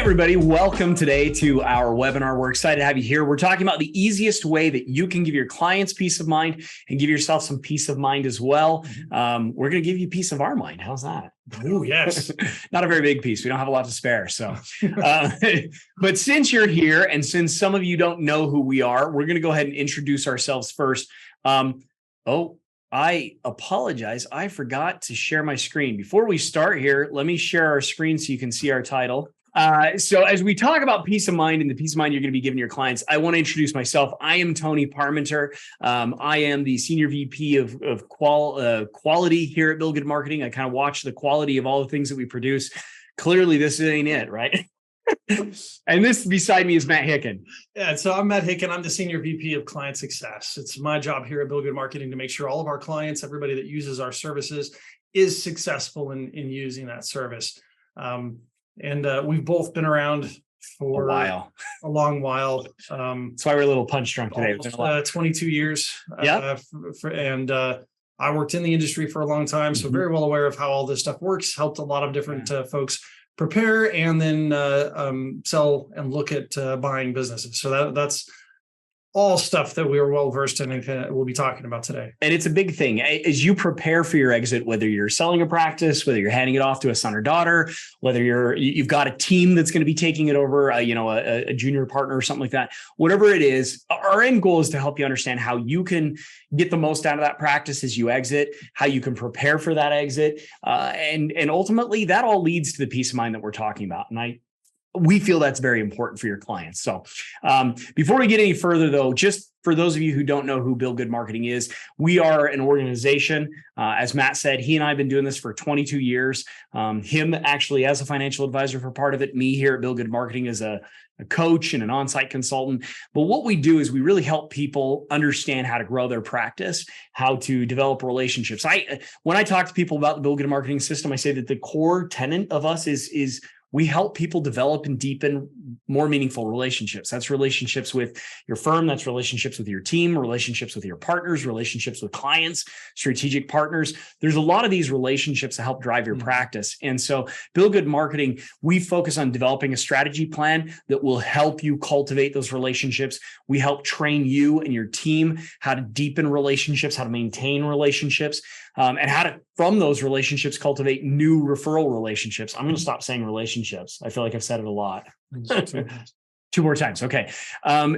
everybody, welcome today to our webinar. We're excited to have you here. We're talking about the easiest way that you can give your clients peace of mind and give yourself some peace of mind as well. We're going to give you peace of our mind. How's that? Oh, yes. Not a very big piece. We don't have a lot to spare. So, but since you're here and since some of you don't know who we are, we're going to go ahead and introduce ourselves first. I apologize. I forgot to share my screen. Before we start here, let me share our screen so you can see our title. So as we talk about peace of mind and the peace of mind you're going to be giving your clients, I want to introduce myself. I am Tony Parmenter. I am the Senior VP of quality here at Bill Good Marketing. I kind of watch the quality of all the things that we produce. Clearly, this ain't it, right? And this beside me is Matt Hicken. Yeah, so I'm Matt Hicken. I'm the Senior VP of Client Success. It's my job here at Bill Good Marketing to make sure all of our clients, everybody that uses our services, is successful in using that service. And we've both been around for a long while. That's why we're a little punch drunk today. 22 years. Yeah. I worked in the industry for a long time, so very well aware of how all this stuff works. Helped a lot of different folks prepare and then sell and look at buying businesses. So that's all stuff that we are well versed in and we'll be talking about today. And it's a big thing as you prepare for your exit, whether you're selling a practice, whether you're handing it off to a son or daughter, whether you've got a team that's going to be taking it over, a junior partner or something like that, whatever it is, our end goal is to help you understand how you can get the most out of that practice as you exit, how you can prepare for that exit. And ultimately that all leads to the peace of mind that we're talking about. And we feel that's very important for your clients. So before we get any further, though, just for those of you who don't know who Bill Good Marketing is, we are an organization. As Matt said, he and I have been doing this for 22 years. Him actually as a financial advisor for part of it, me here at Bill Good Marketing as a coach and an on-site consultant. But what we do is we really help people understand how to grow their practice, how to develop relationships. When I talk to people about the Bill Good Marketing system, I say that the core tenet of us is we help people develop and deepen more meaningful relationships. That's relationships with your firm. That's relationships with your team, relationships with your partners, relationships with clients, strategic partners. There's a lot of these relationships that help drive your practice. And so Bill Good Marketing, we focus on developing a strategy plan that will help you cultivate those relationships. We help train you and your team how to deepen relationships, how to maintain relationships, and how to, from those relationships, cultivate new referral relationships. I'm going to stop saying relationships. I feel like I've said it a lot. Two more times. Okay.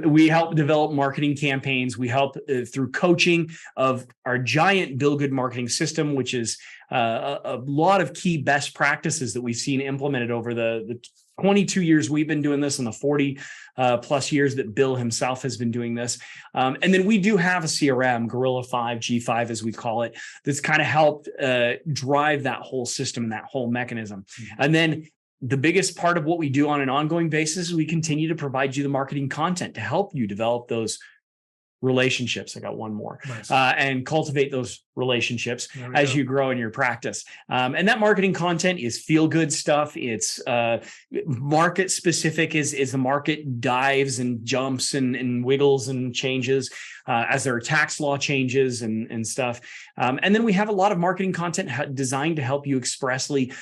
We help develop marketing campaigns. We help through coaching of our giant Bill Good Marketing system, which is a lot of key best practices that we've seen implemented over the 22 years we've been doing this and the 40 plus years that Bill himself has been doing this. And then we do have a CRM, Gorilla 5, G5, as we call it, that's kind of helped drive that whole system and that whole mechanism. And then the biggest part of what we do on an ongoing basis is we continue to provide you the marketing content to help you develop those relationships. I got one more. Nice. And cultivate those relationships as you grow in your practice. And that marketing content is feel good stuff. It's market specific as the market dives and jumps and wiggles and changes as there are tax law changes and stuff. And then we have a lot of marketing content designed to help you expressly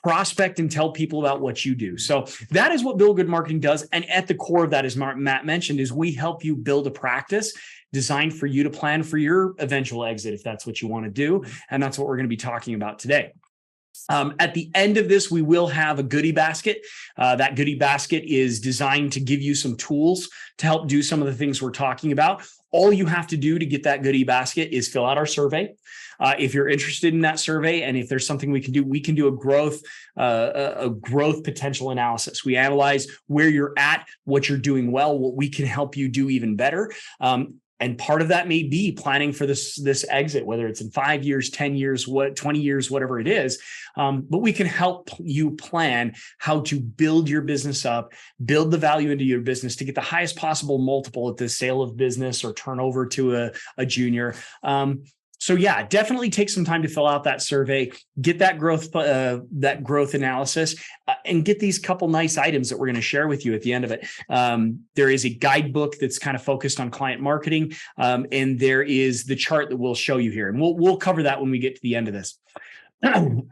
prospect and tell people about what you do. So that is what Bill Good Marketing does. And at the core of that, as Matt mentioned, is we help you build a practice designed for you to plan for your eventual exit, if that's what you want to do. And that's what we're going to be talking about today. At the end of this, we will have a goodie basket. That goodie basket is designed to give you some tools to help do some of the things we're talking about. All you have to do to get that goodie basket is fill out our survey. If you're interested in that survey, and if there's something we can do a growth potential analysis. We analyze where you're at, what you're doing well, what we can help you do even better. And part of that may be planning for this exit, whether it's in 5 years, 10 years, 20 years, whatever it is. But we can help you plan how to build your business up, build the value into your business to get the highest possible multiple at the sale of business or turnover to a junior. So yeah, definitely take some time to fill out that survey, get that growth analysis, and get these couple nice items that we're going to share with you at the end of it. There is a guidebook that's kind of focused on client marketing, and there is the chart that we'll show you here, and we'll cover that when we get to the end of this.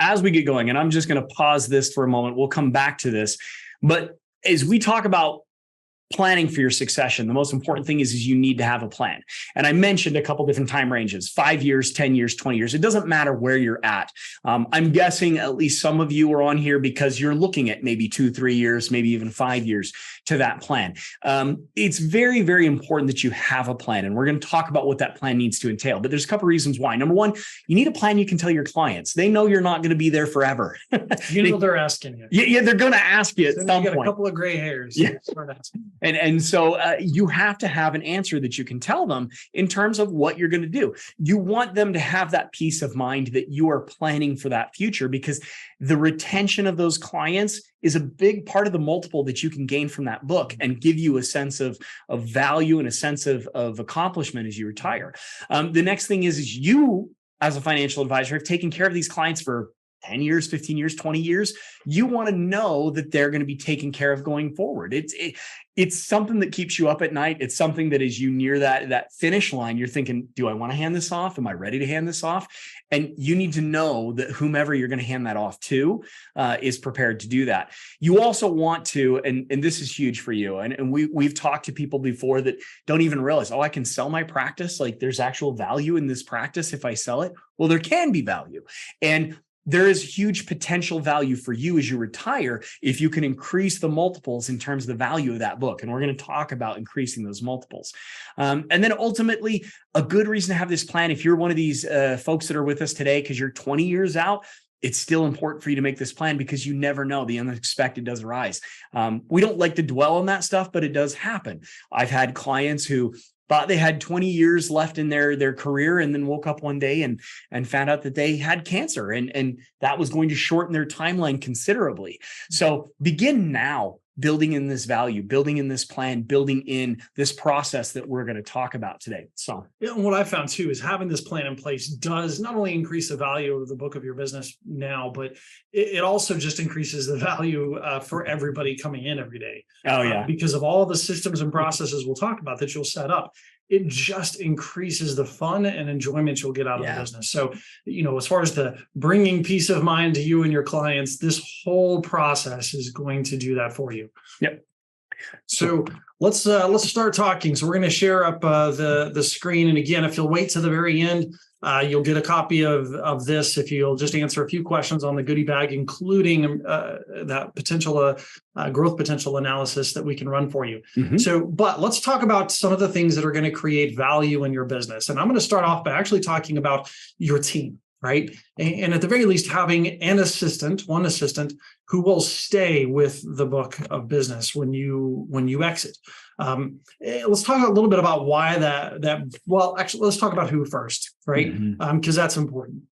As we get going, and I'm just going to pause this for a moment, we'll come back to this. But as we talk about planning for your succession, the most important thing is you need to have a plan. And I mentioned a couple different time ranges, 5 years, 10 years, 20 years. It doesn't matter where you're at. I'm guessing at least some of you are on here because you're looking at maybe 2, 3 years, maybe even 5 years to that plan. It's very, very important that you have a plan. And we're going to talk about what that plan needs to entail. But there's a couple of reasons why. Number one, you need a plan you can tell your clients. They know you're not going to be there forever. They're asking you. Yeah, they're going to ask you at some point. A couple of gray hairs. Yeah. And so you have to have an answer that you can tell them in terms of what you're going to do. You want them to have that peace of mind that you are planning for that future, because the retention of those clients is a big part of the multiple that you can gain from that book and give you a sense of value and a sense of accomplishment as you retire. The next thing is you, as a financial advisor, have taken care of these clients for 10 years, 15 years, 20 years. You want to know that they're going to be taken care of going forward. It's something that keeps you up at night. It's something that as you near that finish line, you're thinking, do I want to hand this off? Am I ready to hand this off? And you need to know that whomever you're going to hand that off to is prepared to do that. You also want to, and this is huge for you, and we've talked to people before that don't even realize, I can sell my practice. Like, there's actual value in this practice if I sell it. Well, there can be value. And there is huge potential value for you as you retire if you can increase the multiples in terms of the value of that book. And we're going to talk about increasing those multiples. And then ultimately, a good reason to have this plan, if you're one of these folks that are with us today because you're 20 years out, it's still important for you to make this plan because you never know. The unexpected does arise. We don't like to dwell on that stuff, but it does happen. I've had clients who thought they had 20 years left in their career and then woke up one day and found out that they had cancer and that was going to shorten their timeline considerably. So begin now building in this value, building in this plan, building in this process that we're going to talk about today. So yeah, and what I found too is having this plan in place does not only increase the value of the book of your business now, but it also just increases the value for everybody coming in every day. Oh yeah, because of all the systems and processes we'll talk about that you'll set up. It just increases the fun and enjoyment you'll get out of the business. So, as far as the bringing peace of mind to you and your clients, this whole process is going to do that for you. Yep. So let's start talking. So we're going to share up the screen. And again, if you'll wait to the very end, you'll get a copy of this if you'll just answer a few questions on the goodie bag, including that potential growth potential analysis that we can run for you. Mm-hmm. So, but let's talk about some of the things that are going to create value in your business. And I'm going to start off by actually talking about your team, right? And at the very least, having one assistant who will stay with the book of business when you exit. Let's talk a little bit about why well, actually, let's talk about who first, right? Because that's important.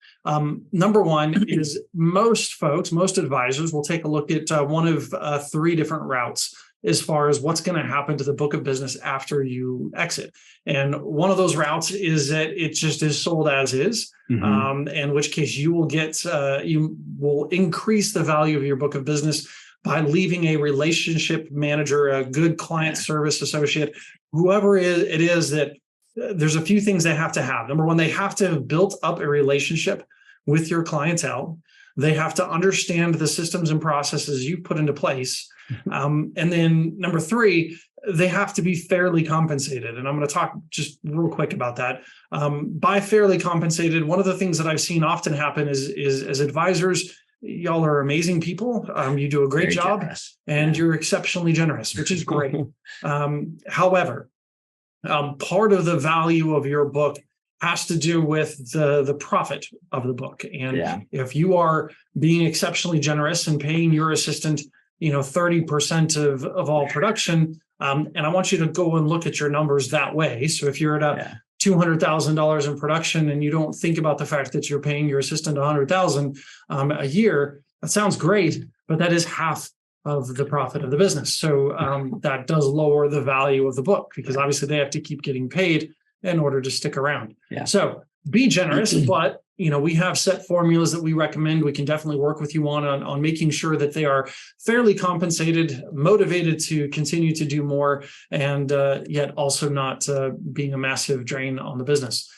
Number one is most advisors will take a look at one of 3 different routes as far as what's going to happen to the book of business after you exit. And one of those routes is that it just is sold as is, in which case you will increase the value of your book of business by leaving a relationship manager, a good client service associate, whoever it is that there's a few things they have to have. Number one, they have to have built up a relationship with your clientele. They have to understand the systems and processes you've put into place. And then number 3, they have to be fairly compensated. And I'm going to talk just real quick about that. By fairly compensated, one of the things that I've seen often happen is as advisors, y'all are amazing people. You do a great job generous. And you're exceptionally generous, which is great. However, part of the value of your book has to do with the profit of the book. And if you are being exceptionally generous and paying your assistant, 30% of all production, and I want you to go and look at your numbers that way. So if you're at $200,000 in production and you don't think about the fact that you're paying your assistant $100,000 a year, that sounds great, but that is half of the profit of the business. So that does lower the value of the book because obviously they have to keep getting paid in order to stick around. So be generous, but we have set formulas that we recommend. We can definitely work with you on making sure that they are fairly compensated, motivated to continue to do more, and yet also not being a massive drain on the business.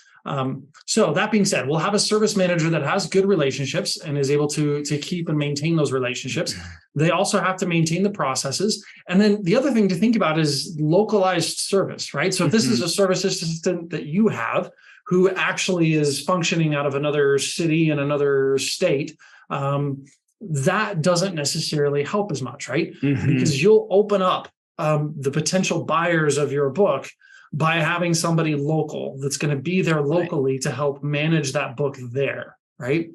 So that being said, we'll have a service manager that has good relationships and is able to keep and maintain those relationships. They also have to maintain the processes. And then the other thing to think about is localized service, right? So if this is a service assistant that you have who actually is functioning out of another city in another state, that doesn't necessarily help as much, right? Because you'll open up the potential buyers of your book by having somebody local that's going to be there locally to help manage that book there, right?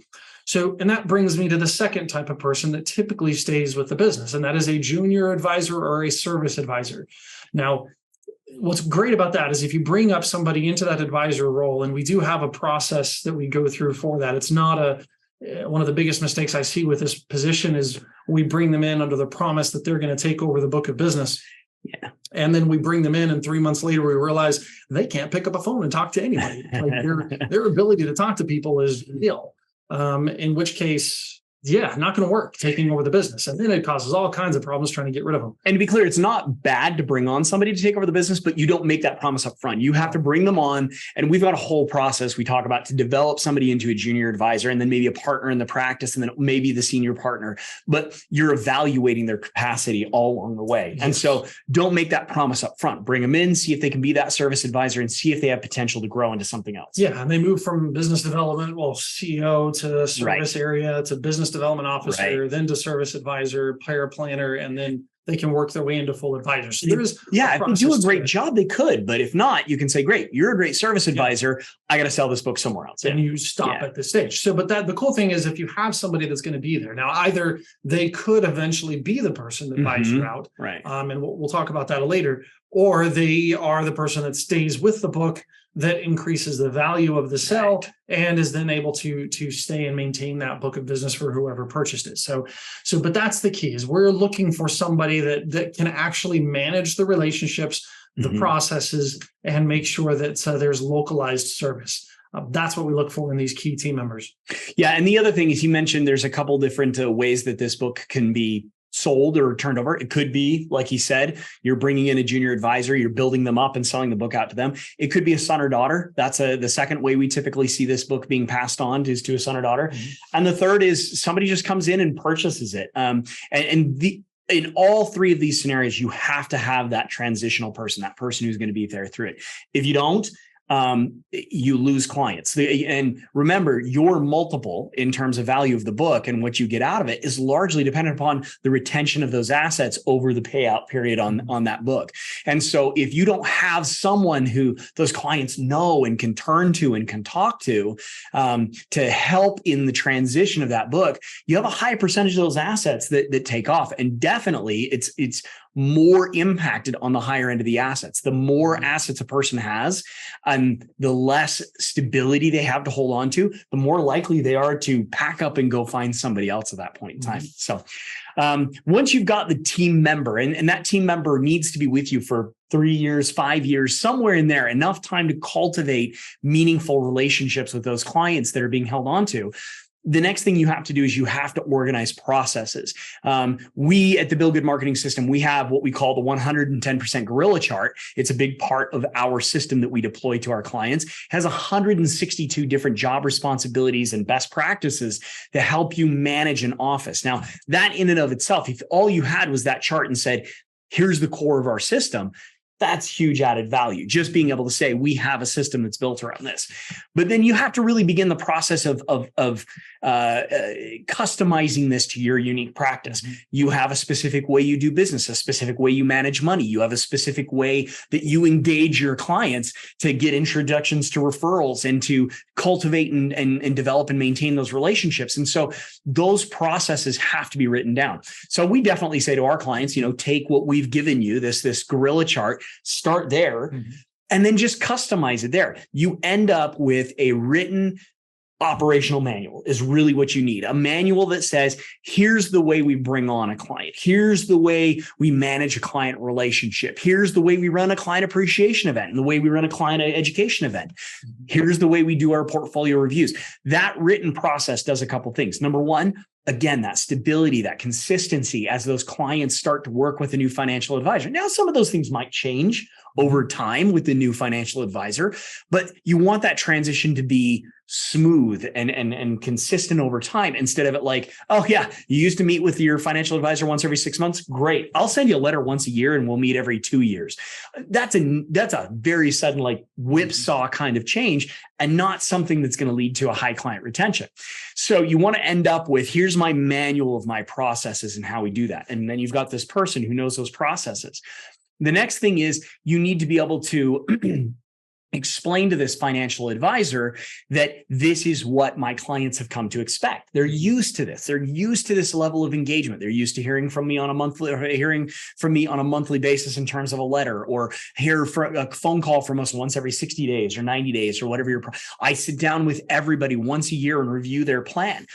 So, and that brings me to the second type of person that typically stays with the business, and that is a junior advisor or a service advisor. Now, what's great about that is if you bring up somebody into that advisor role, and we do have a process that we go through for that, it's not one of the biggest mistakes I see with this position is we bring them in under the promise that they're going to take over the book of business. Yeah. And then we bring them in, and 3 months later, we realize they can't pick up a phone and talk to anybody. Like their ability to talk to people is nil. In which case, not going to work taking over the business. And then it causes all kinds of problems trying to get rid of them. And to be clear, it's not bad to bring on somebody to take over the business, but you don't make that promise up front. You have to bring them on. And we've got a whole process we talk about to develop somebody into a junior advisor, and then maybe a partner in the practice, and then maybe the senior partner. But you're evaluating their capacity all along the way. Yes. And so don't make that promise up front. Bring them in, see if they can be that service advisor, and see if they have potential to grow into something else. Yeah. And they move from business development, CEO to service area to business development officer, then to service advisor, hire planner, and then they can work their way into full advisor. So there is if they do a great job, they could. But if not, you can say, great, you're a great service advisor. I got to sell this book somewhere else. And you stop at this stage. So, but the cool thing is if you have somebody that's going to be there. Now, either they could eventually be the person that buys you out. Right. And we'll talk about that later. Or they are the person that stays with the book that increases the value of the sale and is then able to stay and maintain that book of business for whoever purchased it. But that's the key is we're looking for somebody that can actually manage the relationships, the processes, and make sure that there's localized service. That's what we look for in these key team members. Yeah. And the other thing is you mentioned there's a couple different ways that this book can be sold or turned over. It could be, like he said, you're bringing in a junior advisor, you're building them up and selling the book out to them. It could be a son or daughter. That's the second way we typically see this book being passed on is to a son or daughter. And the third is somebody just comes in and purchases it. In all three of these scenarios, you have to have that transitional person, that person who's going to be there through it. If you don't, you lose clients. And remember, your multiple in terms of value of the book and what you get out of it is largely dependent upon the retention of those assets over the payout period on that book. And so if you don't have someone who those clients know and can turn to and can talk to help in the transition of that book, you have a high percentage of those assets that take off. And definitely it's more impacted on the higher end of the assets. The more assets a person has, the less stability they have to hold on to, the more likely they are to pack up and go find somebody else at that point in time. So once you've got the team member, and that team member needs to be with you for 3 years, 5 years, somewhere in there, enough time to cultivate meaningful relationships with those clients that are being held on to. The next thing you have to do is you have to organize processes. We at the Bill Good Marketing System, we have what we call the 110% gorilla chart. It's a big part of our system that we deploy to our clients. It has 162 different job responsibilities and best practices to help you manage an office. Now, that in and of itself, if all you had was that chart and said, here's the core of our system, that's huge added value. Just being able to say, we have a system that's built around this. But then you have to really begin the process of customizing this to your unique practice. You have a specific way you do business, a specific way you manage money. You have a specific way that you engage your clients to get introductions to referrals and to cultivate and develop and maintain those relationships. And so those processes have to be written down. So we definitely say to our clients, take what we've given you, this gorilla chart, start there, and then just customize it there. You end up with a written operational manual is really what you need. A manual that says, here's the way we bring on a client. Here's the way we manage a client relationship. Here's the way we run a client appreciation event and the way we run a client education event. Here's the way we do our portfolio reviews. That written process does a couple things. Number one, again, that stability, that consistency as those clients start to work with a new financial advisor. Now, some of those things might change over time with the new financial advisor, but you want that transition to be smooth and consistent over time, instead of it like, oh yeah, you used to meet with your financial advisor once every 6 months. Great. I'll send you a letter once a year and we'll meet every 2 years. That's a very sudden, like whipsaw kind of change, and not something that's going to lead to a high client retention. So you want to end up with, here's my manual of my processes and how we do that. And then you've got this person who knows those processes. The next thing is you need to be able to explain to this financial advisor that this is what my clients have come to expect. They're used to this. They're used to this level of engagement. They're used to hearing from me on a monthly basis in terms of a letter, or hear from a phone call from us once every 60 days or 90 days or whatever. I sit down with everybody once a year and review their plan.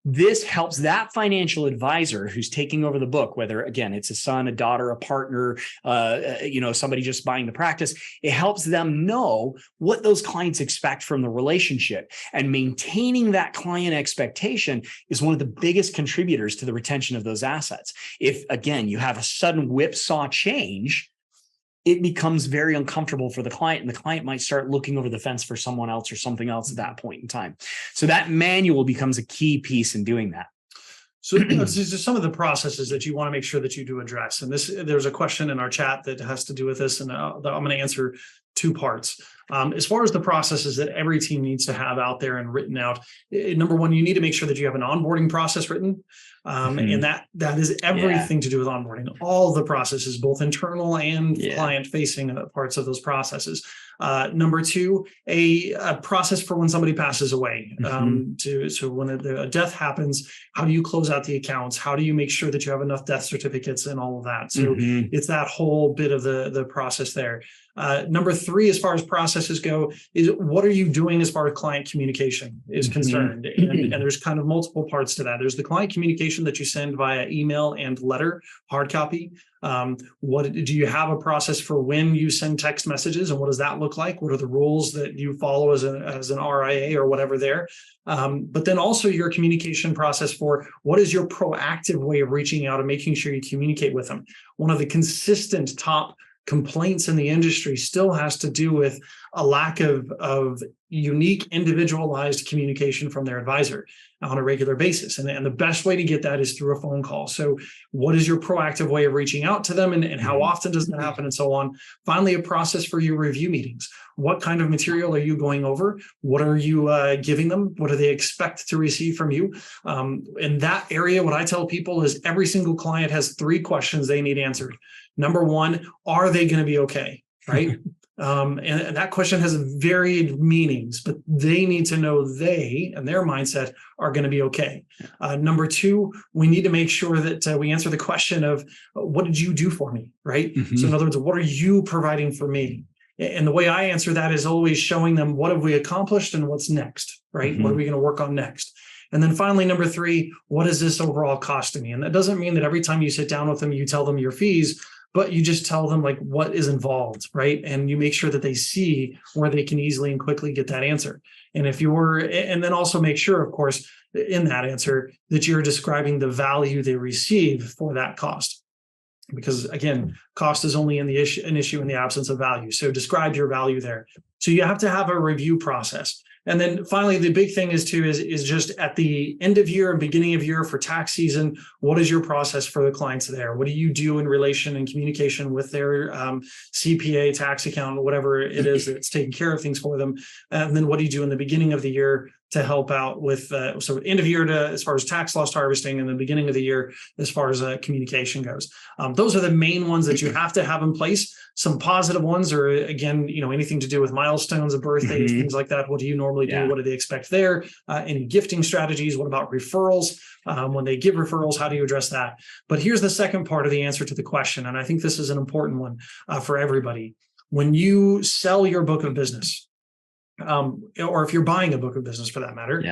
This helps that financial advisor who's taking over the book, whether, again, it's a son, a daughter, a partner, somebody just buying the practice. It helps them know what those clients expect from the relationship, and maintaining that client expectation is one of the biggest contributors to the retention of those assets. If, again, you have a sudden whipsaw change, it becomes very uncomfortable for the client, and the client might start looking over the fence for someone else or something else at that point in time. So that manual becomes a key piece in doing that. So these are some of the processes that you want to make sure that you do address. And there's a question in our chat that has to do with this, and I'm going to answer two parts. As far as the processes that every team needs to have out there and written out, number one, you need to make sure that you have an onboarding process written. And that is everything to do with onboarding, all the processes, both internal and client-facing parts of those processes. Number two, a process for when somebody passes away. So when a death happens, how do you close out the accounts? How do you make sure that you have enough death certificates and all of that? So it's that whole bit of the process there. Number three, as far as processes go, is what are you doing as far as client communication is concerned? And there's kind of multiple parts to that. There's the client communication that you send via email and letter, hard copy. What do you have a process for when you send text messages, and what does that look like? What are the rules that you follow as an RIA or whatever there? But then also your communication process for what is your proactive way of reaching out and making sure you communicate with them. One of the consistent top complaints in the industry still has to do with a lack of unique, individualized communication from their advisor on a regular basis. And the best way to get that is through a phone call. So what is your proactive way of reaching out to them, and how often does that happen, and so on? Finally, a process for your review meetings. What kind of material are you going over? What are you giving them? What do they expect to receive from you? In that area, what I tell people is every single client has 3 questions they need answered. Number one, are they going to be okay? Right? And that question has varied meanings, but they need to know they and their mindset are going to be okay. Number two, we need to make sure that we answer the question of what did you do for me? Right? So in other words, what are you providing for me? And the way I answer that is always showing them what have we accomplished and what's next, right? What are we going to work on next? And then finally, number 3, what is this overall costing me? And that doesn't mean that every time you sit down with them, you tell them your fees, but you just tell them like what is involved, right? And you make sure that they see where they can easily and quickly get that answer. And and then also make sure, of course, in that answer that you're describing the value they receive for that cost. Because again, cost is only an issue in the absence of value. So describe your value there. So you have to have a review process. And then finally, the big thing is just at the end of year and beginning of year for tax season, what is your process for the clients there? What do you do in relation and communication with their CPA, tax accountant, whatever it is that's taking care of things for them? And then what do you do in the beginning of the year to help out with, so end of year as far as tax loss harvesting, and the beginning of the year as far as communication goes. Those are the main ones that you have to have in place. Some positive ones are, again, anything to do with milestones of birthdays, things like that. What do you normally do? What do they expect there? Any gifting strategies? What about referrals? When they give referrals, how do you address that? But here's the second part of the answer to the question, and I think this is an important one for everybody. When you sell your book of business, or if you're buying a book of business for that matter,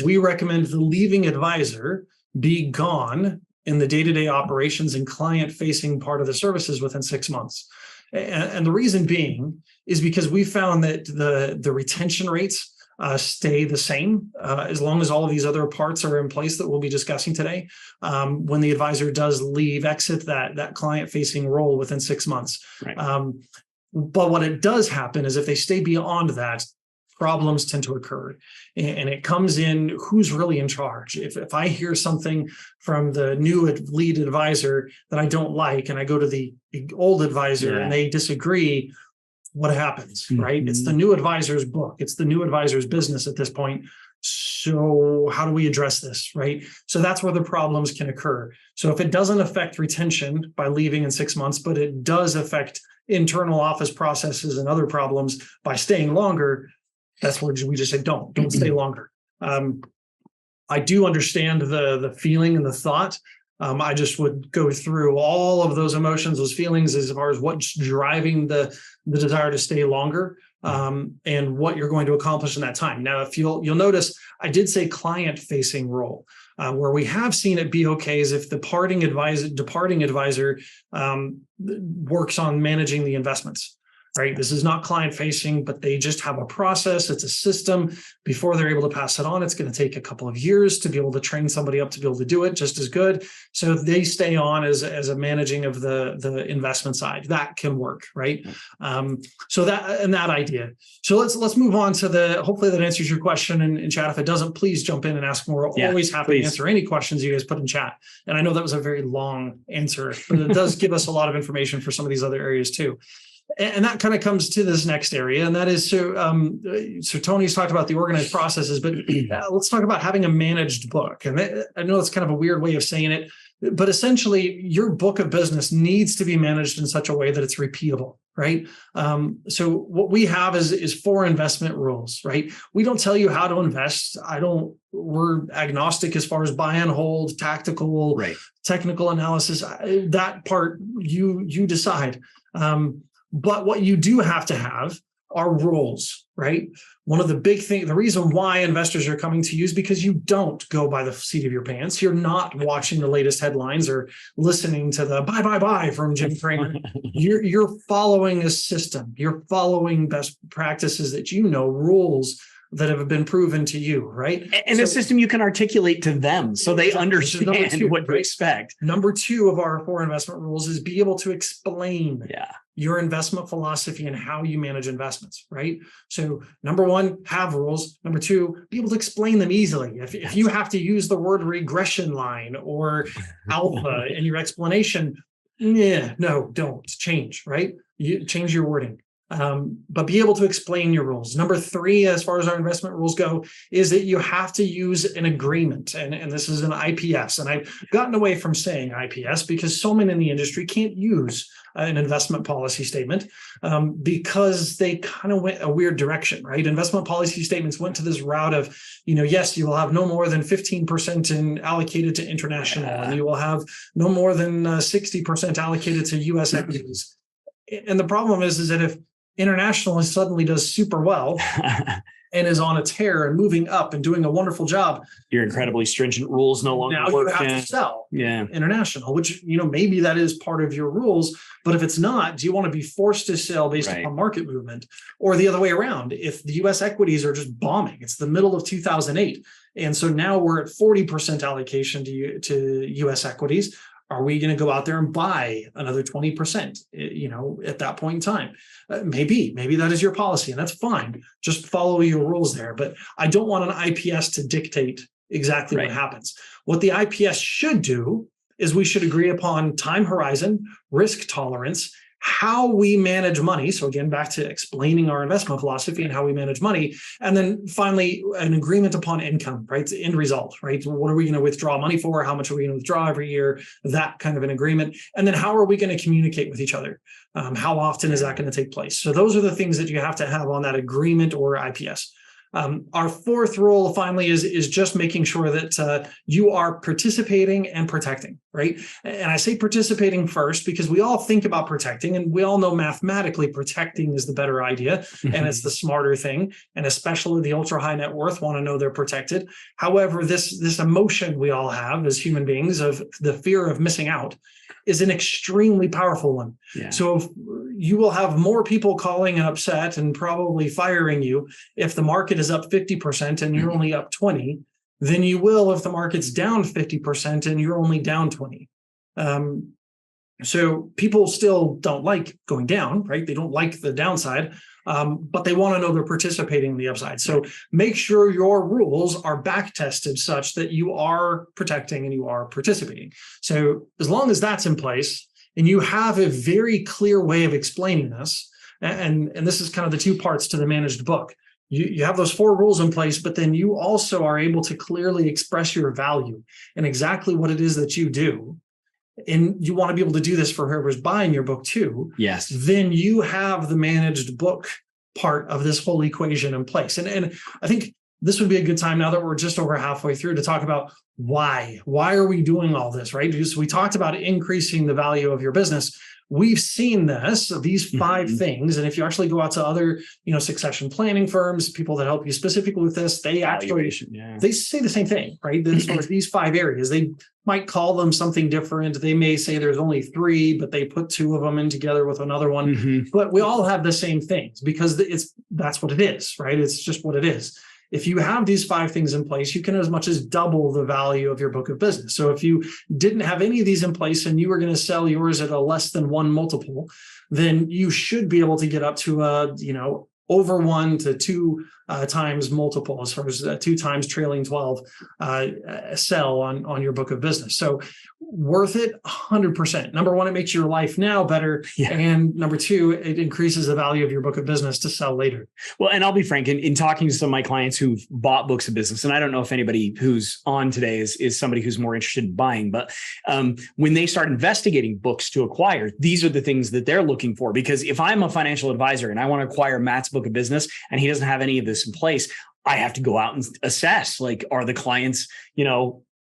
we recommend the leaving advisor be gone in the day-to-day operations and client-facing part of the services within 6 months. And the reason being is because we found that the retention rates stay the same as long as all of these other parts are in place that we'll be discussing today. When the advisor does exit that client-facing role within 6 months. Right. But what it does happen is if they stay beyond that, problems tend to occur. And it comes in who's really in charge. If I hear something from the new lead advisor that I don't like, and I go to the old advisor and they disagree, what happens, right? It's the new advisor's book. It's the new advisor's business at this point. So how do we address this, right? So that's where the problems can occur. So if it doesn't affect retention by leaving in 6 months, but it does affect internal office processes and other problems by staying longer, that's where we just say, don't stay longer. I do understand the feeling and the thought. I just would go through all of those emotions, those feelings, as far as what's driving the desire to stay longer, and what you're going to accomplish in that time. Now, if you'll notice, I did say client-facing role. Where we have seen it be okay is if the departing advisor works on managing the investments. Right. This is not client facing, but they just have a process. It's a system. Before they're able to pass it on, it's going to take a couple of years to be able to train somebody up to be able to do it just as good. So they stay on as a managing of the investment side. That can work. Right. So that idea. So let's move on to hopefully that answers your question in chat. If it doesn't, please jump in and ask more. Always happy to answer any questions you guys put in chat. And I know that was a very long answer, but it does give us a lot of information for some of these other areas too. And that kind of comes to this next area, and that is so Tony's talked about the organized processes, but let's talk about having a managed book. And I know it's kind of a weird way of saying it, but essentially your book of business needs to be managed in such a way that it's repeatable, right? So what we have is 4 investment rules, right? We don't tell you how to invest. We're agnostic as far as buy and hold, tactical, technical analysis. That part you decide. But what you do have to have are rules, right? One of the big things, the reason why investors are coming to you is because you don't go by the seat of your pants. You're not watching the latest headlines or listening to the buy from Jim Cramer. You're following a system. You're following best practices that rules that have been proven to you, right? And a system you can articulate to them so they understand what to expect. Number 2 of our 4 investment rules is be able to explain your investment philosophy and how you manage investments, right? So number 1, have rules. Number 2, be able to explain them easily. If you have to use the word regression line or alpha in your explanation, don't change, right? You change your wording. But be able to explain your rules. Number 3, as far as our investment rules go, is that you have to use an agreement. And this is an IPS. And I've gotten away from saying IPS because so many in the industry can't use an investment policy statement because they kind of went a weird direction, right? Investment policy statements went to this route of, yes, you will have no more than 15% allocated to international, and you will have no more than 60% allocated to U.S. equities. And the problem is that if international suddenly does super well and is on a tear and moving up and doing a wonderful job, your incredibly stringent rules no longer work. Now you have to sell international, which, maybe that is part of your rules. But if it's not, do you want to be forced to sell based upon market movement, or the other way around? If the U.S. equities are just bombing, it's the middle of 2008. And so now we're at 40% allocation to U.S. equities. Are we going to go out there and buy another 20%, at that point in time? Maybe that is your policy, and that's fine. Just follow your rules there. But I don't want an IPS to dictate exactly what happens. What the IPS should do is we should agree upon time horizon, risk tolerance, how we manage money. So again, back to explaining our investment philosophy and how we manage money. And then finally, an agreement upon income, right? The end result, right? What are we going to withdraw money for? How much are we going to withdraw every year? That kind of an agreement. And then how are we going to communicate with each other? How often is that going to take place? So those are the things that you have to have on that agreement or IPS. Our 4th rule finally is just making sure that you are participating and protecting, right? And I say participating first because we all think about protecting, and we all know mathematically protecting is the better idea and it's the smarter thing. And especially the ultra high net worth want to know they're protected. However, this emotion we all have as human beings of the fear of missing out is an extremely powerful one. So if you will have more people calling and upset and probably firing you if the market is up 50% and you're only up 20 than you will if the market's down 50% and you're only down 20. So people still don't like going down, right? They don't like the downside, but they want to know they're participating in the upside. So make sure your rules are back tested such that you are protecting and you are participating. So as long as that's in place and you have a very clear way of explaining this, and this is kind of the two parts to the managed book. You have those 4 rules in place, but then you also are able to clearly express your value and exactly what it is that you do. And you want to be able to do this for whoever's buying your book too. Yes. Then you have the managed book part of this whole equation in place. And I think this would be a good time, now that we're just over halfway through, to talk about why. Why are we doing all this, right? Because we talked about increasing the value of your business. We've seen these 5 things. And if you actually go out to other, succession planning firms, people that help you specifically with this, they actually, they say the same thing, right? As far as these 5 areas, they might call them something different. They may say there's only 3, but they put 2 of them in together with another one. But we all have the same things because that's what it is, right? It's just what it is. If you have these 5 things in place, you can as much as double the value of your book of business. So if you didn't have any of these in place and you were going to sell yours at a less than 1 multiple, then you should be able to get up to over 1 to 2 times multiple, as far as 2 times trailing 12 sell on your book of business. So worth it 100%. Number 1, it makes your life now better. And number 2, it increases the value of your book of business to sell later. Well, and I'll be frank, in talking to some of my clients who've bought books of business, and I don't know if anybody who's on today is somebody who's more interested in buying, but when they start investigating books to acquire, these are the things that they're looking for. Because if I'm a financial advisor and I want to acquire Matt's book of business and he doesn't have any of this in place, I have to go out and assess, like, are the clients,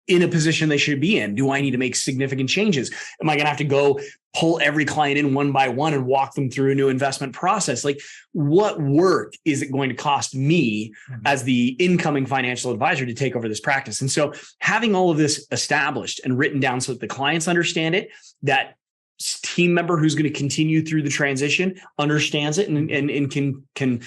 in a position they should be in? Do I need to make significant changes? Am I going to have to go pull every client in one by one and walk them through a new investment process? Like, what work is it going to cost me as the incoming financial advisor to take over this practice? And so having all of this established and written down so that the clients understand it, that team member who's going to continue through the transition understands it and can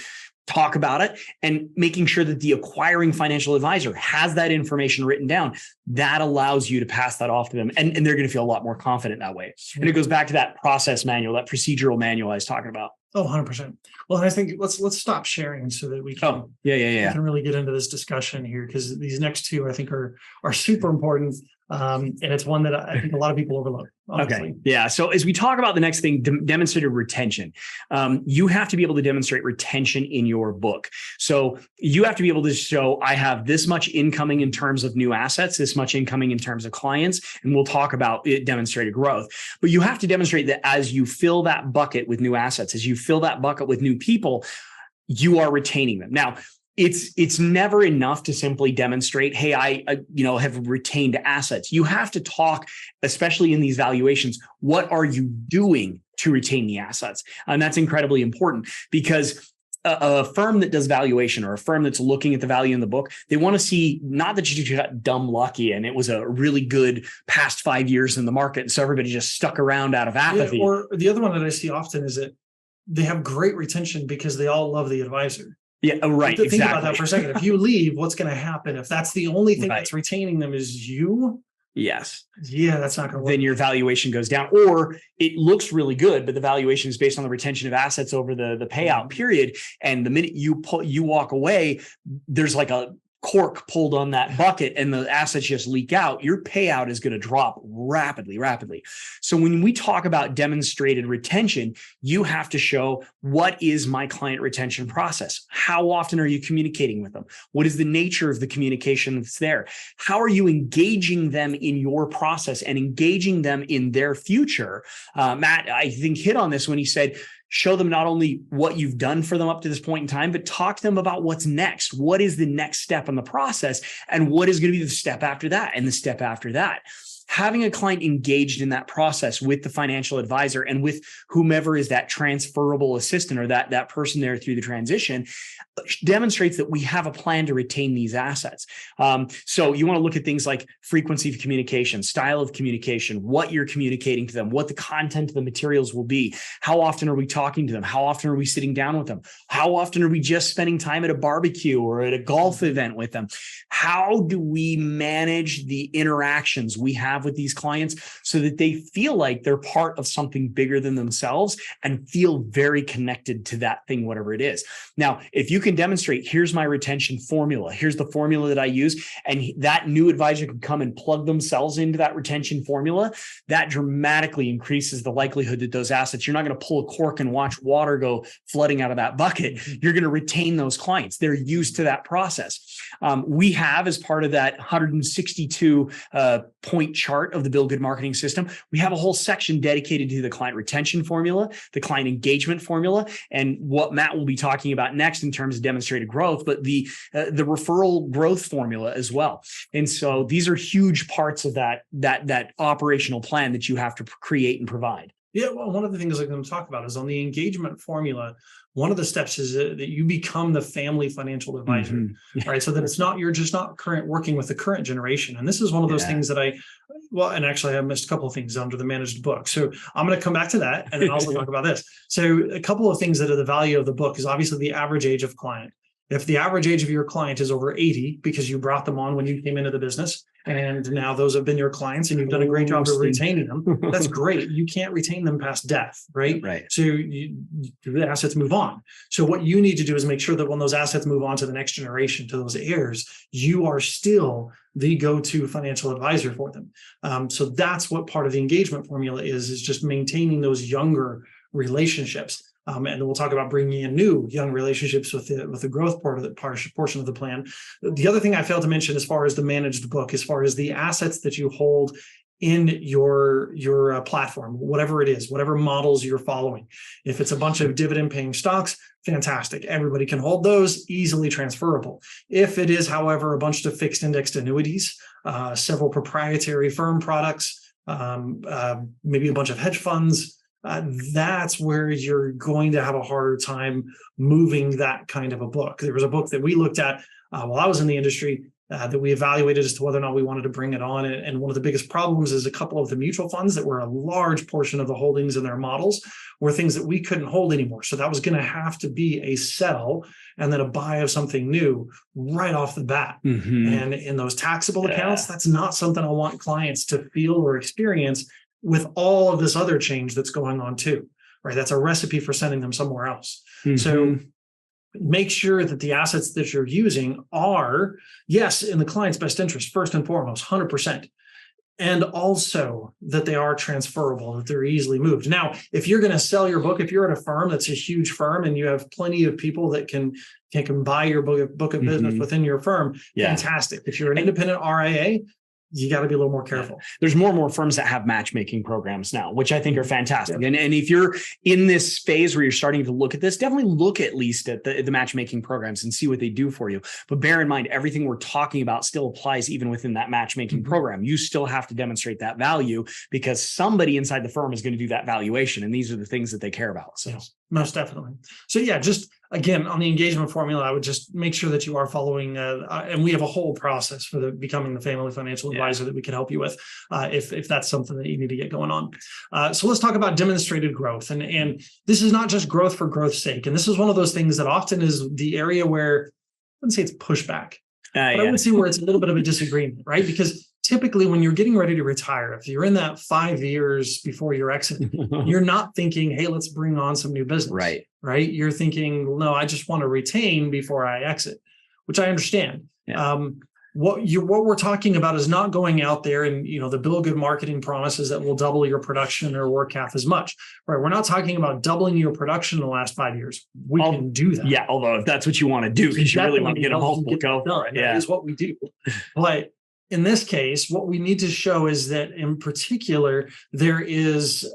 talk about it, and making sure that the acquiring financial advisor has that information written down, that allows you to pass that off to them. And they're going to feel a lot more confident that way. And it goes back to that process manual, that procedural manual I was talking about. Oh, 100%. Well, I think let's stop sharing so that we can, we can really get into this discussion here, because these next 2, I think, are super important. And it's one that I think a lot of people overlook. Honestly. Okay. Yeah. So as we talk about the next thing, demonstrated retention, you have to be able to demonstrate retention in your book. So you have to be able to show, I have this much incoming in terms of new assets, this much incoming in terms of clients, and we'll talk about demonstrated growth. But you have to demonstrate that as you fill that bucket with new assets, as you fill that bucket with new people, you are retaining them. Now, it's never enough to simply demonstrate, hey, I have retained assets. You have to talk, especially in these valuations, what are you doing to retain the assets? And that's incredibly important, because a firm that does valuation, or a firm that's looking at the value in the book, they want to see not that you got dumb lucky and it was a really good past 5 years in the market, and so everybody just stuck around out of apathy. Or the other one that I see often is that they have great retention because they all love the advisor. Yeah, right. Think about that for a second. If you leave, what's going to happen? If that's the only thing that's retaining them is you? Yes. Yeah, that's not going to work. Then your valuation goes down, or it looks really good, but the valuation is based on the retention of assets over the payout period. And the minute you walk away, there's like a cork pulled on that bucket and the assets just leak out, your payout is going to drop rapidly. So when we talk about demonstrated retention, you have to show, what is my client retention process? How often are you communicating with them? What is the nature of the communication that's there? How are you engaging them in your process and engaging them in their future? Matt, I think, hit on this when he said, show them not only what you've done for them up to this point in time, but talk to them about what's next. What is the next step in the process? And what is going to be the step after that and the step after that? Having a client engaged in that process with the financial advisor and with whomever is that transferable assistant or that person there through the transition demonstrates that we have a plan to retain these assets. So you want to look at things like frequency of communication, style of communication, what you're communicating to them, what the content of the materials will be. How often are we talking to them? How often are we sitting down with them? How often are we just spending time at a barbecue or at a golf event with them? How do we manage the interactions we have with these clients so that they feel like they're part of something bigger than themselves and feel very connected to that thing, whatever it is. Now, if you can demonstrate, here's my retention formula, here's the formula that I use, and that new advisor can come and plug themselves into that retention formula, that dramatically increases the likelihood that those assets, you're not going to pull a cork and watch water go flooding out of that bucket. You're going to retain those clients. They're used to that process. We have, as part of that 162 point chart of the Bill Good Marketing System, we have a whole section dedicated to the client retention formula, the client engagement formula, and what Matt will be talking about next in terms of demonstrated growth, but the referral growth formula as well. And so these are huge parts of that operational plan that you have to create and provide. Yeah, well, one of the things I'm going to talk about is on the engagement formula. One of the steps is that you become the family financial advisor, Mm-hmm. right? So that you're just not working with the current generation. And this is one of those things that and actually I missed a couple of things under the managed book. So I'm going to come back to that and then also talk about this. So a couple of things that are the value of the book is obviously the average age of client. If the average age of your client is over 80 because you brought them on when you came into the business, and now those have been your clients and you've done a great job of retaining them, that's great. You can't retain them past death, right? Right. So the assets move on. So what you need to do is make sure that when those assets move on to the next generation, to those heirs, you are still the go-to financial advisor for them. So that's what part of the engagement formula is just maintaining those younger relationships. And then we'll talk about bringing in new young relationships with the growth portion of the plan. The other thing I failed to mention as far as the managed book, as far as the assets that you hold in your platform, whatever it is, whatever models you're following. If it's a bunch of dividend paying stocks, fantastic. Everybody can hold those, easily transferable. If it is, however, a bunch of fixed indexed annuities, several proprietary firm products, maybe a bunch of hedge funds, that's where you're going to have a harder time moving that kind of a book. There was a book that we looked at while I was in the industry that we evaluated as to whether or not we wanted to bring it on. And one of the biggest problems is a couple of the mutual funds that were a large portion of the holdings in their models were things that we couldn't hold anymore. So that was going to have to be a sell and then a buy of something new right off the bat. Mm-hmm. And in those taxable accounts, that's not something I want clients to feel or experience with all of this other change that's going on too, right? That's a recipe for sending them somewhere else. Mm-hmm. So make sure that the assets that you're using are, yes, in the client's best interest, first and foremost, 100%. And also that they are transferable, that they're easily moved. Now, if you're going to sell your book, if you're at a firm that's a huge firm and you have plenty of people that can buy your book of business within your firm, fantastic. If you're an independent RIA, you got to be a little more careful. There's more and more firms that have matchmaking programs now, which I think are fantastic. Yeah. And if you're in this phase where you're starting to look at this, definitely look at least at the matchmaking programs and see what they do for you. But bear in mind, everything we're talking about still applies even within that matchmaking program. You still have to demonstrate that value because somebody inside the firm is going to do that valuation. And these are the things that they care about. So most definitely. So just again, on the engagement formula, I would just make sure that you are following, and we have a whole process for becoming the family financial advisor that we can help you with if that's something that you need to get going on. So let's talk about demonstrated growth. And this is not just growth for growth's sake. And this is one of those things that often is the area where, I wouldn't say it's pushback, but I would say where it's a little bit of a disagreement, right? Because typically when you're getting ready to retire, if you're in that 5 years before your exit, you're not thinking, hey, let's bring on some new business. Right? You're thinking, well, no, I just want to retain before I exit, which I understand. Yeah. What we're talking about is not going out there and, the Bill Good Marketing promises that will double your production or work half as much, right? We're not talking about doubling your production in the last 5 years. We can do that. Yeah. Although if that's what you want to do, because you really want to get a multiple go. That is what we do. But in this case, what we need to show is that in particular, there is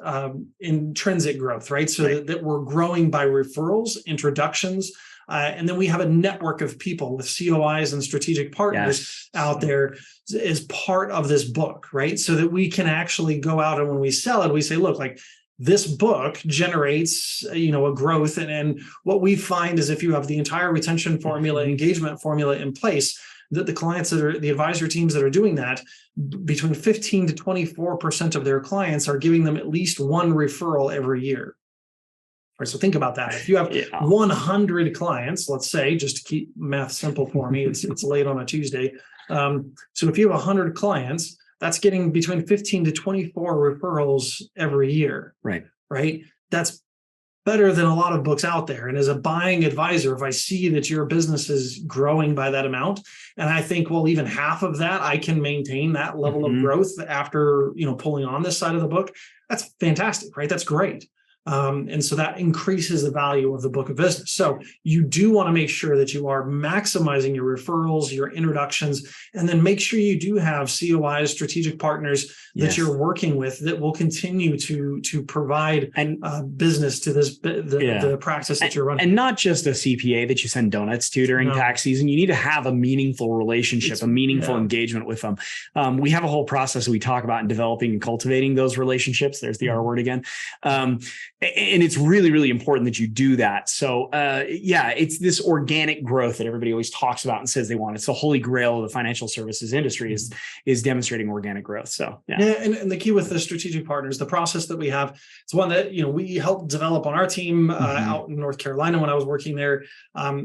intrinsic growth, right? So that we're growing by referrals, introductions, and then we have a network of people with COIs and strategic partners out there as part of this book, right? So that we can actually go out and when we sell it, we say, look, like this book generates, a growth. And what we find is if you have the entire retention formula, engagement formula in place, that the clients that are the advisor teams that are doing that, between 15 to 24% of their clients are giving them at least one referral every year. Right, so think about that. If you have 100 clients, let's say, just to keep math simple for me, it's late on a Tuesday. So if you have 100 clients, that's getting between 15 to 24 referrals every year. Right. Right. That's better than a lot of books out there. And as a buying advisor, if I see that your business is growing by that amount, and I think, well, even half of that, I can maintain that level of growth after, pulling on this side of the book, that's fantastic, right? That's great. And so that increases the value of the book of business. So you do want to make sure that you are maximizing your referrals, your introductions, and then make sure you do have COIs, strategic partners that you're working with that will continue to provide business to the practice that you're running. And not just a CPA that you send donuts to during tax season. You need to have a meaningful relationship, a meaningful engagement with them. We have a whole process that we talk about in developing and cultivating those relationships. There's the R word again. And it's really, really important that you do that. So, it's this organic growth that everybody always talks about and says they want. It's the holy grail of the financial services industry is demonstrating organic growth. So, and the key with the strategic partners, the process that we have, it's one that, we helped develop on our team out in North Carolina when I was working there.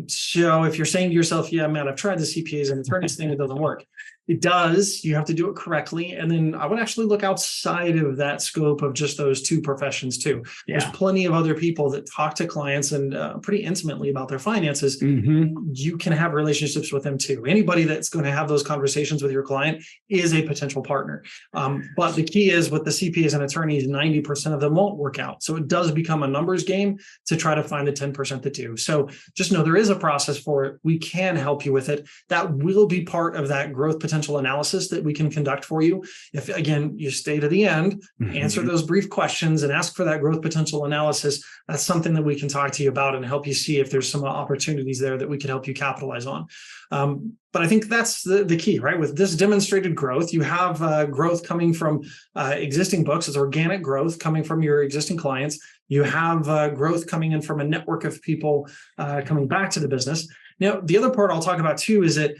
So if you're saying to yourself, yeah, man, I've tried the CPAs and attorneys thing, it doesn't work. It does. You have to do it correctly. And then I would actually look outside of that scope of just those two professions too. There's plenty of other people that talk to clients and pretty intimately about their finances. You can have relationships with them too. Anybody that's going to have those conversations with your client is a potential partner. But the key is with the CPAs and attorneys, 90% of them won't work out. So it does become a numbers game to try to find the 10% that do. So just know there is a process for it. We can help you with it. That will be part of that growth potential analysis that we can conduct for you. If, again, you stay to the end, answer those brief questions and ask for that growth potential analysis, that's something that we can talk to you about and help you see if there's some opportunities there that we can help you capitalize on. But I think that's the key, right? With this demonstrated growth, you have growth coming from existing books. It's organic growth coming from your existing clients. You have growth coming in from a network of people coming back to the business. Now, the other part I'll talk about too is that,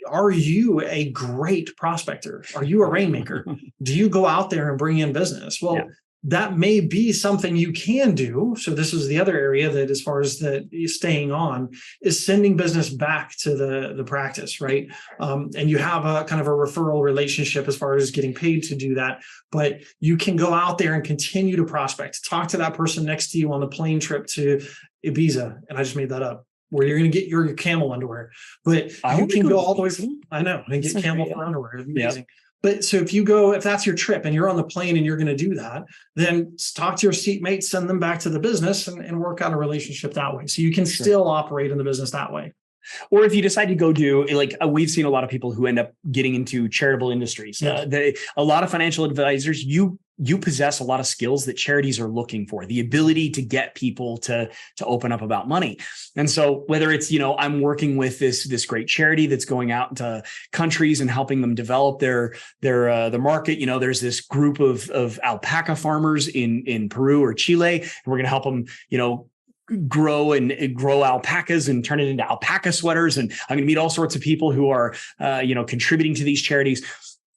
are you a great prospector? Are you a rainmaker? Do you go out there and bring in business? Well, that may be something you can do. So this is the other area that, as far as the staying on, is sending business back to the practice, right? And you have a kind of a referral relationship as far as getting paid to do that. But you can go out there and continue to prospect. Talk to that person next to you on the plane trip to Ibiza. And I just made that up, where you're going to get your camel underwear, but you can go all the way from, I know, and get camel for underwear. It's amazing. But so if that's your trip and you're on the plane and you're going to do that, then talk to your seatmates, send them back to the business and work out a relationship that way. So you can still operate in the business that way. Or if you decide to go do, we've seen a lot of people who end up getting into charitable industries. A lot of financial advisors, you possess a lot of skills that charities are looking for, the ability to get people to open up about money. And so whether it's, I'm working with this great charity that's going out into countries and helping them develop their market. There's this group of alpaca farmers in Peru or Chile, and we're going to help them, grow alpacas and turn it into alpaca sweaters. And I'm going to meet all sorts of people who are, contributing to these charities.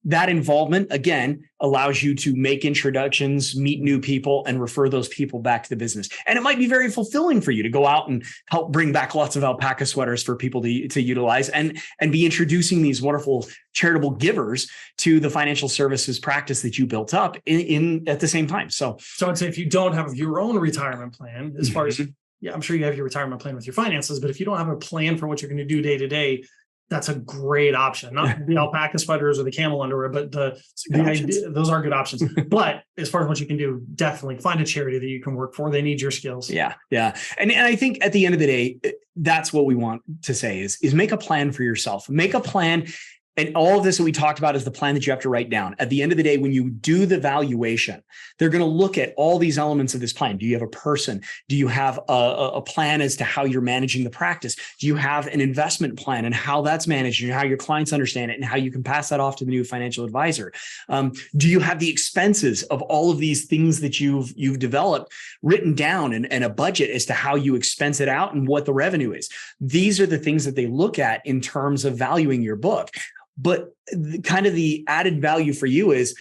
That involvement, again, allows you to make introductions, meet new people, and refer those people back to the business. And it might be very fulfilling for you to go out and help bring back lots of alpaca sweaters for people to utilize and be introducing these wonderful charitable givers to the financial services practice that you built up in at the same time. So I'd say if you don't have your own retirement plan, as far as, I'm sure you have your retirement plan with your finances, but if you don't have a plan for what you're going to do day to day, that's a great option. Not the alpaca sweaters or the camel underwear, but those are good options. But as far as what you can do, definitely find a charity that you can work for. They need your skills. Yeah. And I think at the end of the day, that's what we want to say is make a plan for yourself. Make a plan. And all of this that we talked about is the plan that you have to write down. At the end of the day, when you do the valuation, they're going to look at all these elements of this plan. Do you have a person? Do you have a plan as to how you're managing the practice? Do you have an investment plan and how that's managed and how your clients understand it and how you can pass that off to the new financial advisor? Do you have the expenses of all of these things that you've developed written down and a budget as to how you expense it out and what the revenue is? These are the things that they look at in terms of valuing your book. But the added value for you is,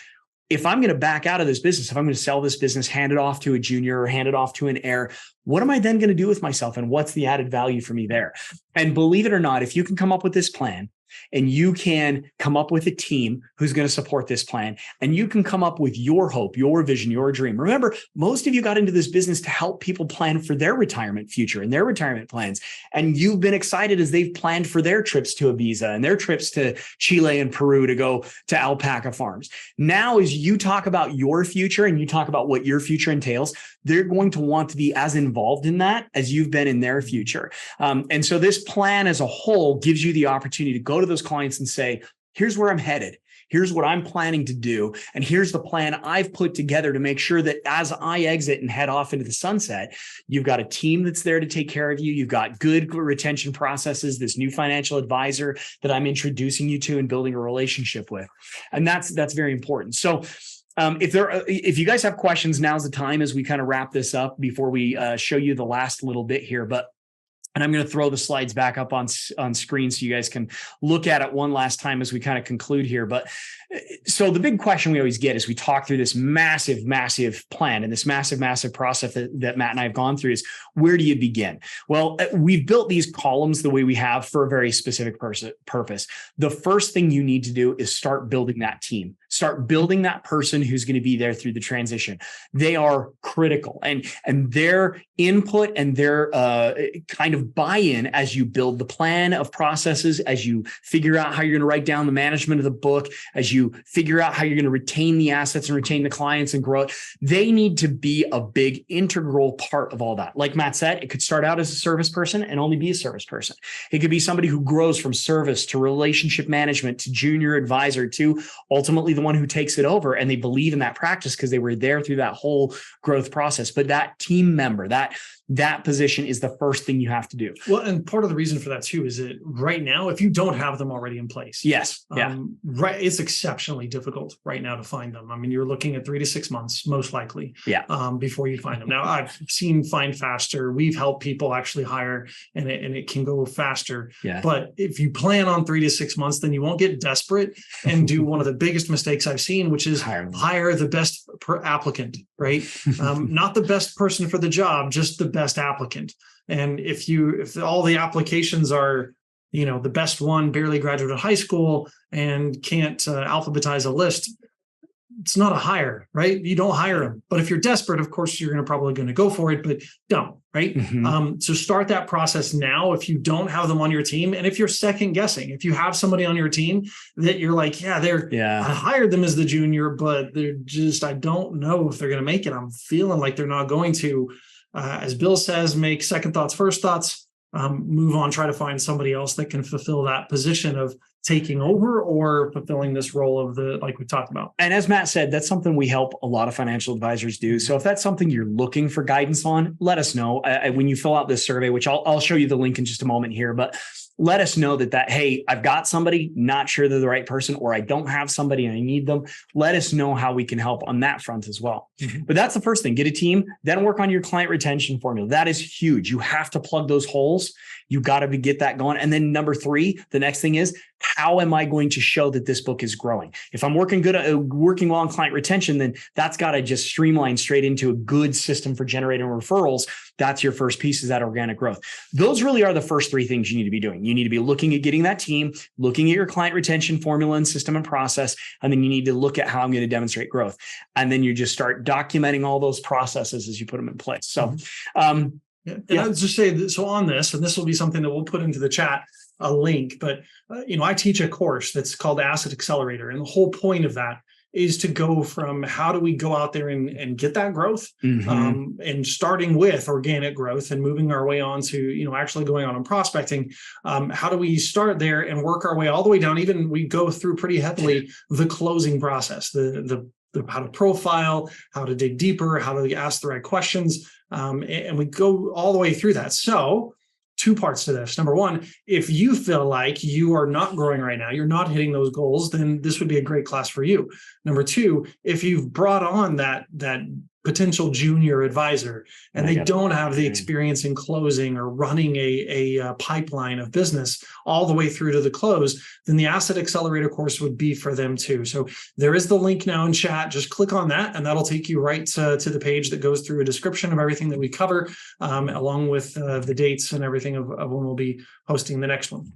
if I'm going to back out of this business, if I'm going to sell this business, hand it off to a junior or hand it off to an heir, what am I then going to do with myself? And what's the added value for me there? And believe it or not, if you can come up with this plan and you can come up with a team who's going to support this plan, and you can come up with your hope, your vision, your dream. Remember, most of you got into this business to help people plan for their retirement future and their retirement plans. And you've been excited as they've planned for their trips to Ibiza and their trips to Chile and Peru to go to alpaca farms. Now, as you talk about your future and you talk about what your future entails, they're going to want to be as involved in that as you've been in their future. And so this plan as a whole gives you the opportunity to go to those clients and say, here's where I'm headed. Here's what I'm planning to do. And here's the plan I've put together to make sure that as I exit and head off into the sunset, you've got a team that's there to take care of you. You've got good retention processes, this new financial advisor that I'm introducing you to and building a relationship with. And that's very important. So if you guys have questions, now's the time as we kind of wrap this up before we show you the last little bit here. And I'm going to throw the slides back up on screen so you guys can look at it one last time as we kind of conclude here. But so the big question we always get as we talk through this massive, massive plan and this massive, massive process that Matt and I have gone through is, where do you begin? Well, we've built these columns the way we have for a very specific purpose. The first thing you need to do is start building that team. Start building that person who's going to be there through the transition. They are critical, and their input and their kind of buy-in as you build the plan of processes, as you figure out how you're going to write down the management of the book, as you figure out how you're going to retain the assets and retain the clients and grow it, they need to be a big integral part of all that. Like Matt said, it could start out as a service person and only be a service person. It could be somebody who grows from service to relationship management to junior advisor to ultimately the one who takes it over, and they believe in that practice because they were there through that whole growth process. But that team member, that position is the first thing you have to do. Well, and part of the reason for that too is that right now, if you don't have them already in place, yes, yeah, right, it's exceptionally difficult right now to find them. I mean, you're looking at 3 to 6 months, most likely, before you find them. Now, I've seen find faster. We've helped people actually hire, and it can go faster. Yeah. But if you plan on 3 to 6 months, then you won't get desperate and do one of the biggest mistakes I've seen, which is hire the best applicant, right? Not the best person for the job, just the best applicant. And if all the applications are, the best one barely graduated high school and can't alphabetize a list, it's not a hire, right? You don't hire them. But if you're desperate, of course, you're probably going to go for it, but don't, right? Mm-hmm. So start that process now if you don't have them on your team. And if you're second guessing, if you have somebody on your team that you're like, I hired them as the junior, but I don't know if they're going to make it. I'm feeling like they're not going to, as Bill says, make second thoughts, first thoughts, move on, try to find somebody else that can fulfill that position of taking over or fulfilling this role of like we talked about. And as Matt said, that's something we help a lot of financial advisors do. So if that's something you're looking for guidance on, let us know when you fill out this survey, which I'll show you the link in just a moment here, but let us know that, hey, I've got somebody, not sure they're the right person, or I don't have somebody and I need them. Let us know how we can help on that front as well. Mm-hmm. But that's the first thing. Get a team, then work on your client retention formula. That is huge. You have to plug those holes. You got to get that going. And then number 3, the next thing is, how am I going to show that this book is growing? If I'm working well on client retention, then that's got to just streamline straight into a good system for generating referrals. That's your first piece, is that organic growth. Those really are the first 3 things you need to be doing. You need to be looking at getting that team, looking at your client retention formula and system and process, and then you need to look at how I'm going to demonstrate growth. And then you just start documenting all those processes as you put them in place. So, I would just say that, so on this, and this will be something that we'll put into the chat, a link, but I teach a course that's called Asset Accelerator. And the whole point of that is to go from how do we go out there and get that growth, and starting with organic growth and moving our way on to, actually going on and prospecting. How do we start there and work our way all the way down? Even we go through pretty heavily the closing process, the how to profile, how to dig deeper, how to ask the right questions. And we go all the way through that. So 2 parts to this. Number 1, if you feel like you are not growing right now, you're not hitting those goals, then this would be a great class for you. Number 2, if you've brought on that potential junior advisor and they don't have the experience in closing or running a pipeline of business all the way through to the close, then the Asset Accelerator course would be for them too. So there is the link now in chat. Just click on that and that'll take you right to the page that goes through a description of everything that we cover, along with the dates and everything of when we'll be hosting the next one.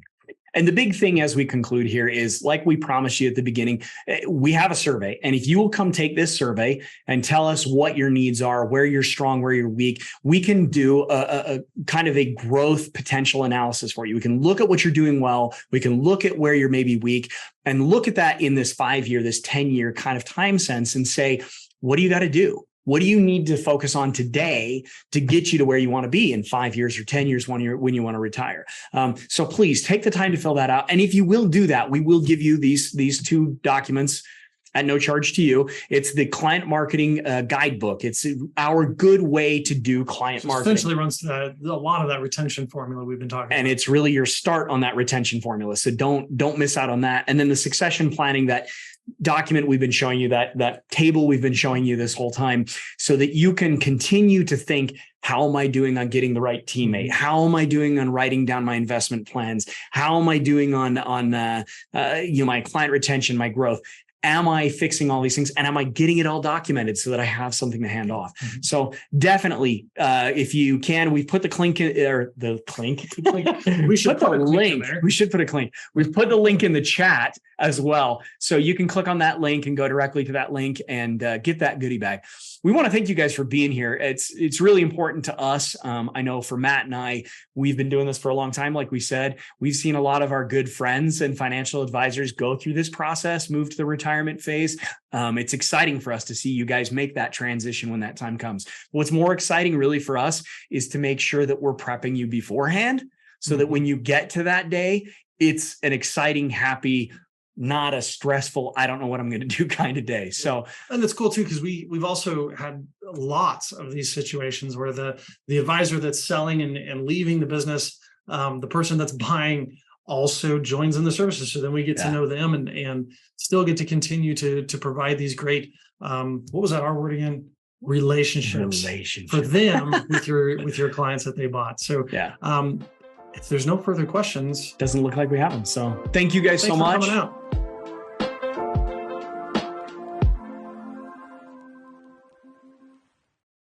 And the big thing as we conclude here is, like we promised you at the beginning, we have a survey. And if you will come take this survey and tell us what your needs are, where you're strong, where you're weak, we can do a kind of a growth potential analysis for you. We can look at what you're doing well. We can look at where you're maybe weak and look at that in this 5-year, this 10-year kind of time sense and say, what do you got to do? What do you need to focus on today to get you to where you want to be in 5 years or 10 years when you want to retire? So please take the time to fill that out. And if you will do that, we will give you these 2 documents at no charge to you. It's the client marketing guidebook. It's our good way to do client marketing. Essentially runs a lot of that retention formula we've been talking about. And it's really your start on that retention formula. So don't miss out on that. And then the succession planning, that document we've been showing you, that table we've been showing you this whole time, so that you can continue to think, how am I doing on getting the right teammate? How am I doing on writing down my investment plans? How am I doing on my client retention, my growth? Am I fixing all these things? And am I getting it all documented so that I have something to hand off? Mm-hmm. So definitely, if you can, we've put the link in, or the link. We should put the link. We should put a link. We've put the link in the chat as well. So you can click on that link and go directly to that link and get that goodie bag. We want to thank you guys for being here. It's really important to us. I know for Matt and I, we've been doing this for a long time. Like we said, we've seen a lot of our good friends and financial advisors go through this process, move to the retirement phase. It's exciting for us to see you guys make that transition when that time comes. What's more exciting really for us is to make sure that we're prepping you beforehand so that when you get to that day, it's an exciting, happy, not a stressful, I don't know what I'm going to do kind of day. So, and it's cool too, because we've also had lots of these situations where the advisor that's selling and leaving the business, the person that's buying also joins in the services. So then we get to know them and still get to continue to provide these great, what was that R word again? Relationships for them with your clients that they bought. So if there's no further questions, doesn't look like we have them. So thank you guys so much. Thanks for coming out.